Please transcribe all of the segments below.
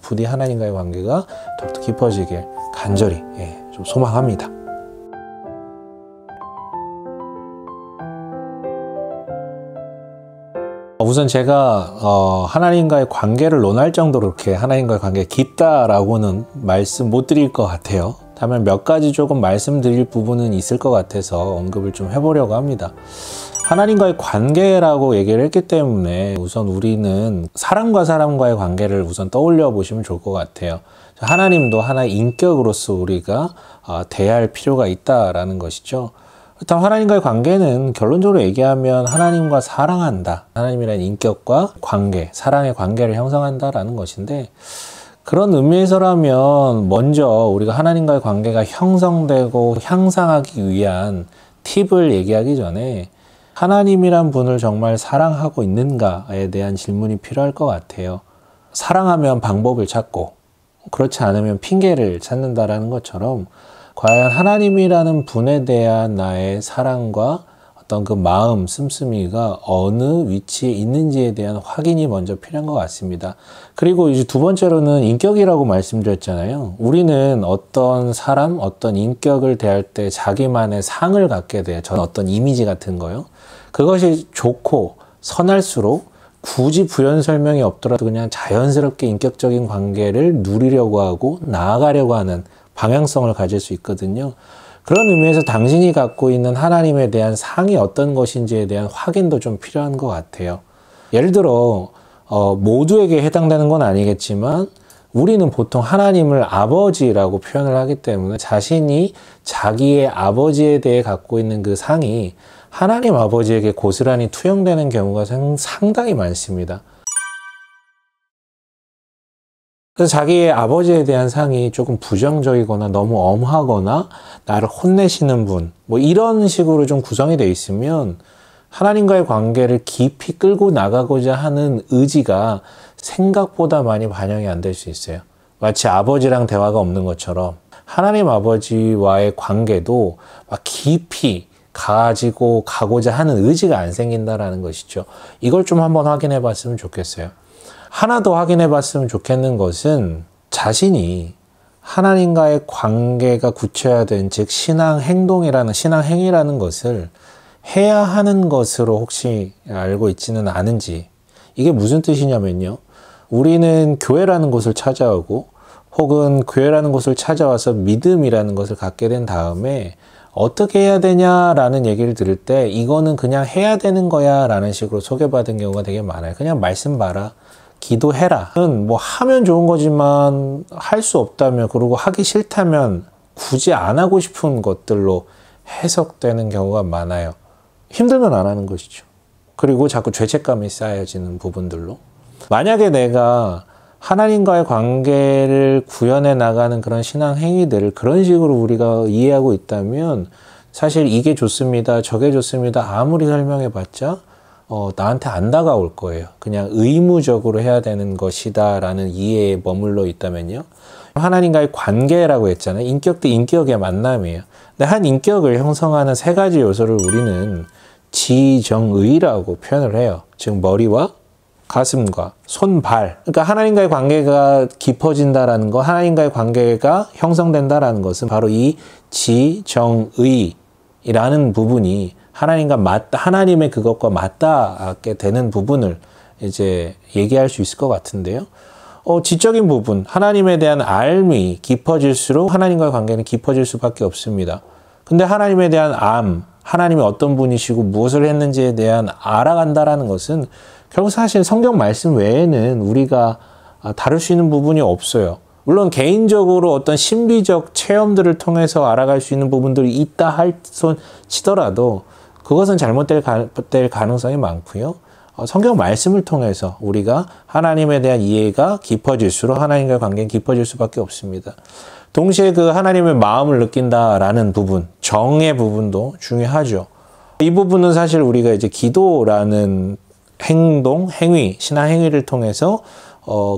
부디 하나님과의 관계가 더욱더 깊어지길 간절히 좀 소망합니다. 우선 제가 하나님과의 관계를 논할 정도로 그렇게 하나님과의 관계가 깊다라고는 말씀 못 드릴 것 같아요. 다만 몇 가지 조금 말씀드릴 부분은 있을 것 같아서 언급을 좀 해보려고 합니다. 하나님과의 관계라고 얘기를 했기 때문에 우선 우리는 사람과 사람과의 관계를 우선 떠올려 보시면 좋을 것 같아요. 하나님도 하나의 인격으로서 우리가 대할 필요가 있다라는 것이죠. 일단 하나님과의 관계는 결론적으로 얘기하면 하나님과 사랑한다. 하나님이라는 인격과 관계, 사랑의 관계를 형성한다라는 것인데, 그런 의미에서라면 먼저 우리가 하나님과의 관계가 형성되고 향상하기 위한 팁을 얘기하기 전에 하나님이란 분을 정말 사랑하고 있는가에 대한 질문이 필요할 것 같아요. 사랑하면 방법을 찾고 그렇지 않으면 핑계를 찾는다라는 것처럼 과연 하나님이라는 분에 대한 나의 사랑과 어떤 그 마음, 씀씀이가 어느 위치에 있는지에 대한 확인이 먼저 필요한 것 같습니다. 그리고 이제 두 번째로는 인격이라고 말씀드렸잖아요. 우리는 어떤 사람, 어떤 인격을 대할 때 자기만의 상을 갖게 돼요. 저는 어떤 이미지 같은 거요. 그것이 좋고 선할수록 굳이 부연 설명이 없더라도 그냥 자연스럽게 인격적인 관계를 누리려고 하고 나아가려고 하는 방향성을 가질 수 있거든요. 그런 의미에서 당신이 갖고 있는 하나님에 대한 상이 어떤 것인지에 대한 확인도 좀 필요한 것 같아요. 예를 들어 모두에게 해당되는 건 아니겠지만 우리는 보통 하나님을 아버지라고 표현을 하기 때문에 자신이 자기의 아버지에 대해 갖고 있는 그 상이 하나님 아버지에게 고스란히 투영되는 경우가 상당히 많습니다. 그래서 자기의 아버지에 대한 상이 조금 부정적이거나 너무 엄하거나 나를 혼내시는 분, 뭐 이런 식으로 좀 구성이 되어 있으면 하나님과의 관계를 깊이 끌고 나가고자 하는 의지가 생각보다 많이 반영이 안 될 수 있어요. 마치 아버지랑 대화가 없는 것처럼 하나님 아버지와의 관계도 막 깊이 가지고 가고자 하는 의지가 안 생긴다라는 것이죠. 이걸 좀 한번 확인해 봤으면 좋겠어요. 하나 더 확인해 봤으면 좋겠는 것은 자신이 하나님과의 관계가 굳혀야된 즉 신앙 행위라는 것을 해야 하는 것으로 혹시 알고 있지는 않은지. 이게 무슨 뜻이냐면요. 우리는 교회라는 곳을 찾아오고 혹은 교회라는 곳을 찾아와서 믿음이라는 것을 갖게 된 다음에 어떻게 해야 되냐라는 얘기를 들을 때 이거는 그냥 해야 되는 거야 라는 식으로 소개받은 경우가 되게 많아요. 그냥 말씀 봐라. 기도해라. 뭐 하면 좋은 거지만 할 수 없다면 그리고 하기 싫다면 굳이 안 하고 싶은 것들로 해석되는 경우가 많아요. 힘들면 안 하는 것이죠. 그리고 자꾸 죄책감이 쌓여지는 부분들로. 만약에 내가 하나님과의 관계를 구현해 나가는 그런 신앙 행위들을 그런 식으로 우리가 이해하고 있다면 사실 이게 좋습니다, 저게 좋습니다 아무리 설명해 봤자 나한테 안 다가올 거예요. 그냥 의무적으로 해야 되는 것이다 라는 이해에 머물러 있다면요. 하나님과의 관계라고 했잖아요. 인격 대 인격의 만남이에요. 근데 한 인격을 형성하는 세 가지 요소를 우리는 지정의라고 표현을 해요. 즉 머리와 가슴과 손, 발. 그러니까 하나님과의 관계가 깊어진다라는 거, 하나님과의 관계가 형성된다라는 것은 바로 이 지정의라는 부분이 하나님의 그것과 맞닿게 되는 부분을 이제 얘기할 수 있을 것 같은데요. 지적인 부분, 하나님에 대한 알미 깊어질수록 하나님과의 관계는 깊어질 수밖에 없습니다. 근데 하나님에 대한 하나님이 어떤 분이시고 무엇을 했는지에 대한 알아간다라는 것은 결국 사실 성경 말씀 외에는 우리가 다룰 수 있는 부분이 없어요. 물론 개인적으로 어떤 신비적 체험들을 통해서 알아갈 수 있는 부분들이 있다 치더라도 그것은 잘못될 가능성이 많고요. 성경 말씀을 통해서 우리가 하나님에 대한 이해가 깊어질수록 하나님과의 관계는 깊어질 수밖에 없습니다. 동시에 그 하나님의 마음을 느낀다라는 부분, 정의 부분도 중요하죠. 이 부분은 사실 우리가 이제 기도라는 행위, 신앙 행위를 통해서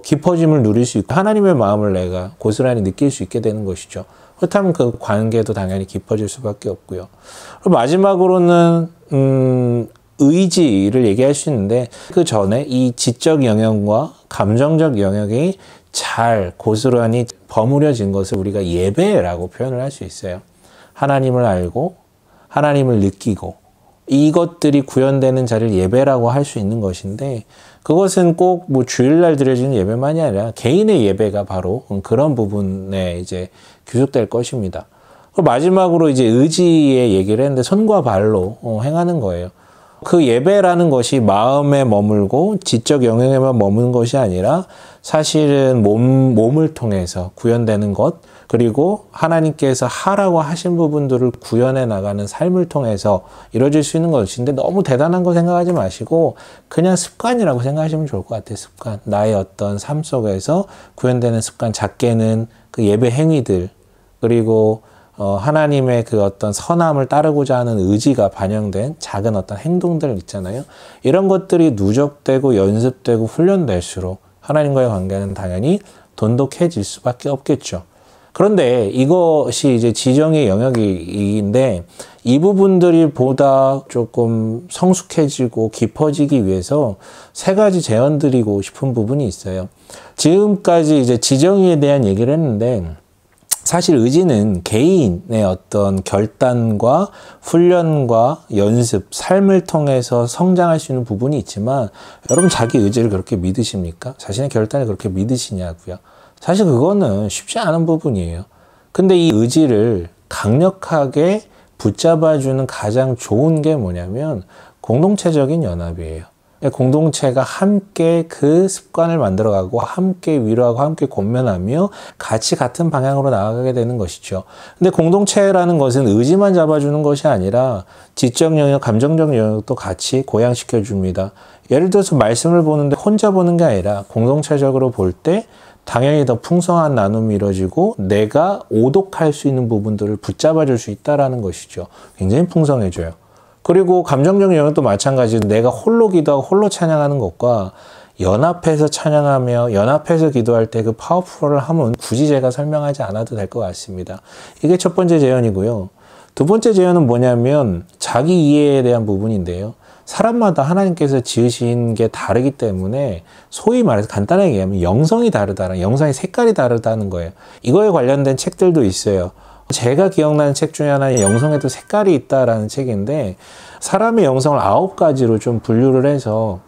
깊어짐을 누릴 수 있고 하나님의 마음을 내가 고스란히 느낄 수 있게 되는 것이죠. 그렇다면 그 관계도 당연히 깊어질 수밖에 없고요. 그리고 마지막으로는 의지를 얘기할 수 있는데 그 전에 이 지적 영역과 감정적 영역이 잘 고스란히 버무려진 것을 우리가 예배라고 표현을 할 수 있어요. 하나님을 알고 하나님을 느끼고 이것들이 구현되는 자리를 예배라고 할 수 있는 것인데, 그것은 꼭 뭐 주일날 드려지는 예배만이 아니라 개인의 예배가 바로 그런 부분에 이제 귀속될 것입니다. 마지막으로 이제 의지의 얘기를 했는데, 손과 발로 행하는 거예요. 그 예배라는 것이 마음에 머물고 지적 영역에만 머무는 것이 아니라 사실은 몸을 통해서 구현되는 것, 그리고 하나님께서 하라고 하신 부분들을 구현해 나가는 삶을 통해서 이루어질 수 있는 것인데, 너무 대단한 거 생각하지 마시고 그냥 습관이라고 생각하시면 좋을 것 같아요. 습관. 나의 어떤 삶 속에서 구현되는 습관, 작게는 그 예배 행위들, 그리고 하나님의 그 어떤 선함을 따르고자 하는 의지가 반영된 작은 어떤 행동들 있잖아요. 이런 것들이 누적되고 연습되고 훈련될수록 하나님과의 관계는 당연히 돈독해질 수밖에 없겠죠. 그런데 이것이 이제 지정의 영역인데, 이 부분들이 보다 조금 성숙해지고 깊어지기 위해서 세 가지 제언 드리고 싶은 부분이 있어요. 지금까지 이제 지정의에 대한 얘기를 했는데, 사실 의지는 개인의 어떤 결단과 훈련과 연습, 삶을 통해서 성장할 수 있는 부분이 있지만, 여러분 자기 의지를 그렇게 믿으십니까? 자신의 결단을 그렇게 믿으시냐고요? 사실 그거는 쉽지 않은 부분이에요. 근데 이 의지를 강력하게 붙잡아주는 가장 좋은 게 뭐냐면 공동체적인 연합이에요. 공동체가 함께 그 습관을 만들어가고 함께 위로하고 함께 권면하며 같이 같은 방향으로 나아가게 되는 것이죠. 근데 공동체라는 것은 의지만 잡아주는 것이 아니라 지적 영역, 감정적 영역도 같이 고양시켜 줍니다. 예를 들어서 말씀을 보는데 혼자 보는 게 아니라 공동체적으로 볼 때 당연히 더 풍성한 나눔이 이루어지고 내가 오독할 수 있는 부분들을 붙잡아 줄 수 있다는 것이죠. 굉장히 풍성해져요. 그리고 감정적 영역도 마찬가지로 내가 홀로 기도하고 홀로 찬양하는 것과 연합해서 찬양하며 연합해서 기도할 때 그 파워풀함은 굳이 제가 설명하지 않아도 될 것 같습니다. 이게 첫 번째 제언이고요. 두 번째 제언은 뭐냐면 자기 이해에 대한 부분인데요. 사람마다 하나님께서 지으신 게 다르기 때문에 소위 말해서 간단하게 얘기하면 영성이 다르다는, 영성의 색깔이 다르다는 거예요. 이거에 관련된 책들도 있어요. 제가 기억나는 책 중에 하나는 영성에도 색깔이 있다라는 책인데, 사람의 영성을 9가지로 좀 분류를 해서,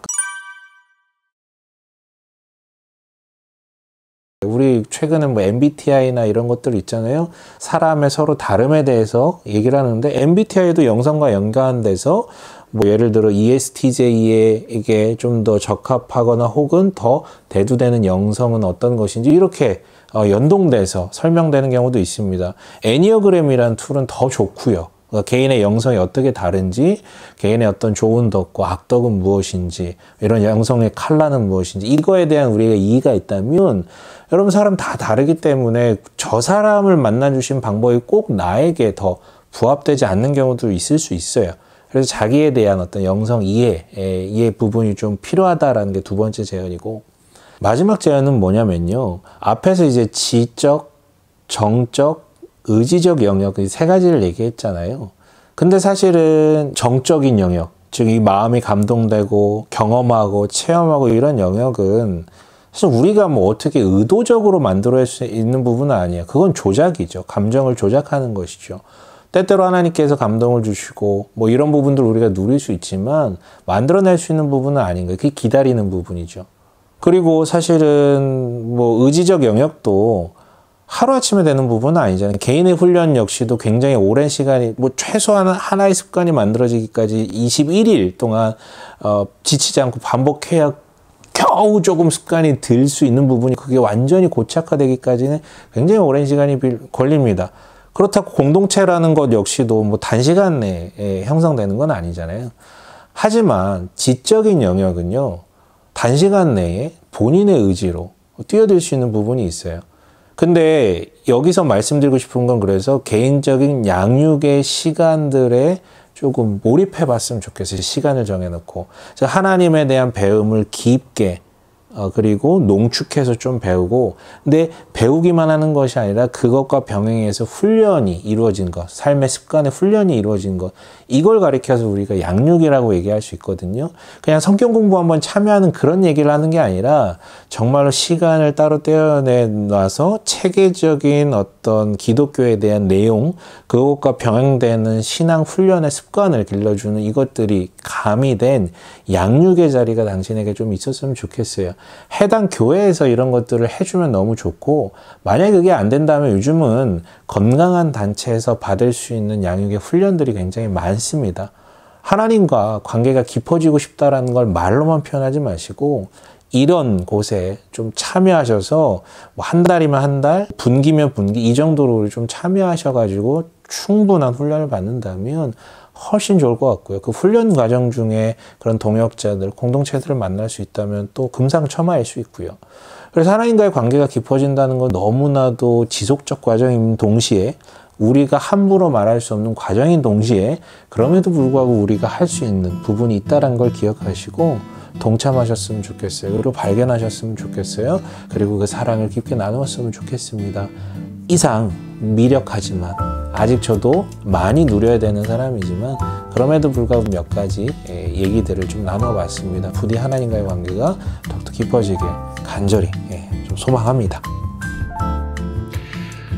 우리 최근에 뭐 MBTI나 이런 것들 있잖아요. 사람의 서로 다름에 대해서 얘기를 하는데, MBTI도 영성과 연관돼서 뭐 예를 들어 ESTJ에게 좀 더 적합하거나 혹은 더 대두되는 영성은 어떤 것인지 이렇게 연동돼서 설명되는 경우도 있습니다. 애니어그램이라는 툴은 더 좋고요. 그러니까 개인의 영성이 어떻게 다른지, 개인의 어떤 좋은 덕과 악덕은 무엇인지, 이런 영성의 칼라는 무엇인지, 이거에 대한 우리가 이해가 있다면, 여러분 사람 다 다르기 때문에 저 사람을 만나주신 방법이 꼭 나에게 더 부합되지 않는 경우도 있을 수 있어요. 그래서 자기에 대한 어떤 영성 이해 부분이 좀 필요하다라는 게 두 번째 제언이고, 마지막 제언은 뭐냐면요. 앞에서 이제 지적, 정적, 의지적 영역, 이 세 가지를 얘기했잖아요. 근데 사실은 정적인 영역, 즉 이 마음이 감동되고 경험하고 체험하고 이런 영역은 사실 우리가 뭐 어떻게 의도적으로 만들어낼 수 있는 부분은 아니에요. 그건 조작이죠. 감정을 조작하는 것이죠. 때때로 하나님께서 감동을 주시고 뭐 이런 부분들 우리가 누릴 수 있지만 만들어낼 수 있는 부분은 아닌 거예요. 그게 기다리는 부분이죠. 그리고 사실은 뭐 의지적 영역도 하루아침에 되는 부분은 아니잖아요. 개인의 훈련 역시도 굉장히 오랜 시간이, 뭐 최소한 하나의 습관이 만들어지기까지 21일 동안 지치지 않고 반복해야 겨우 조금 습관이 들 수 있는 부분이, 그게 완전히 고착화되기까지는 굉장히 오랜 시간이 걸립니다. 그렇다고 공동체라는 것 역시도 뭐 단시간 내에 형성되는 건 아니잖아요. 하지만 지적인 영역은요, 단시간 내에 본인의 의지로 뛰어들 수 있는 부분이 있어요. 근데 여기서 말씀드리고 싶은 건, 그래서 개인적인 양육의 시간들에 조금 몰입해 봤으면 좋겠어요. 시간을 정해놓고 하나님에 대한 배움을 깊게 그리고 농축해서 좀 배우고, 근데 배우기만 하는 것이 아니라 그것과 병행해서 훈련이 이루어진 것, 삶의 습관의 훈련이 이루어진 것, 이걸 가리켜서 우리가 양육이라고 얘기할 수 있거든요. 그냥 성경 공부 한번 참여하는 그런 얘기를 하는 게 아니라 정말로 시간을 따로 떼어내놔서 체계적인 어떤 기독교에 대한 내용, 그것과 병행되는 신앙 훈련의 습관을 길러주는 이것들이 가미된 양육의 자리가 당신에게 좀 있었으면 좋겠어요. 해당 교회에서 이런 것들을 해주면 너무 좋고, 만약에 그게 안 된다면 요즘은 건강한 단체에서 받을 수 있는 양육의 훈련들이 굉장히 많습니다. 하나님과 관계가 깊어지고 싶다라는 걸 말로만 표현하지 마시고 이런 곳에 좀 참여하셔서 뭐 한 달이면 한 달, 분기면 분기 이 정도로 좀 참여하셔가지고 충분한 훈련을 받는다면 훨씬 좋을 것 같고요. 그 훈련 과정 중에 그런 동역자들, 공동체들을 만날 수 있다면 또 금상첨화일 수 있고요. 그래서 하나님과의 관계가 깊어진다는 건 너무나도 지속적 과정인 동시에, 우리가 함부로 말할 수 없는 과정인 동시에, 그럼에도 불구하고 우리가 할 수 있는 부분이 있다는 걸 기억하시고 동참하셨으면 좋겠어요. 그리고 발견하셨으면 좋겠어요. 그리고 그 사랑을 깊게 나누었으면 좋겠습니다. 이상 미력하지만, 아직 저도 많이 누려야 되는 사람이지만, 그럼에도 불구하고 몇 가지 얘기들을 좀 나눠봤습니다. 부디 하나님과의 관계가 더욱더 깊어지길 간절히 좀 소망합니다.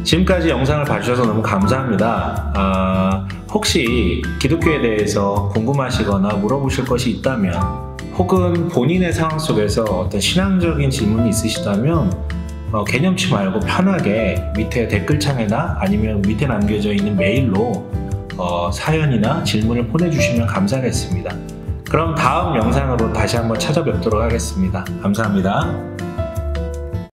지금까지 영상을 봐주셔서 너무 감사합니다. 혹시 기독교에 대해서 궁금하시거나 물어보실 것이 있다면, 혹은 본인의 상황 속에서 어떤 신앙적인 질문이 있으시다면 개념치 말고 편하게 밑에 댓글창에나 아니면 밑에 남겨져 있는 메일로 사연이나 질문을 보내주시면 감사하겠습니다. 그럼 다음 영상으로 다시 한번 찾아뵙도록 하겠습니다. 감사합니다.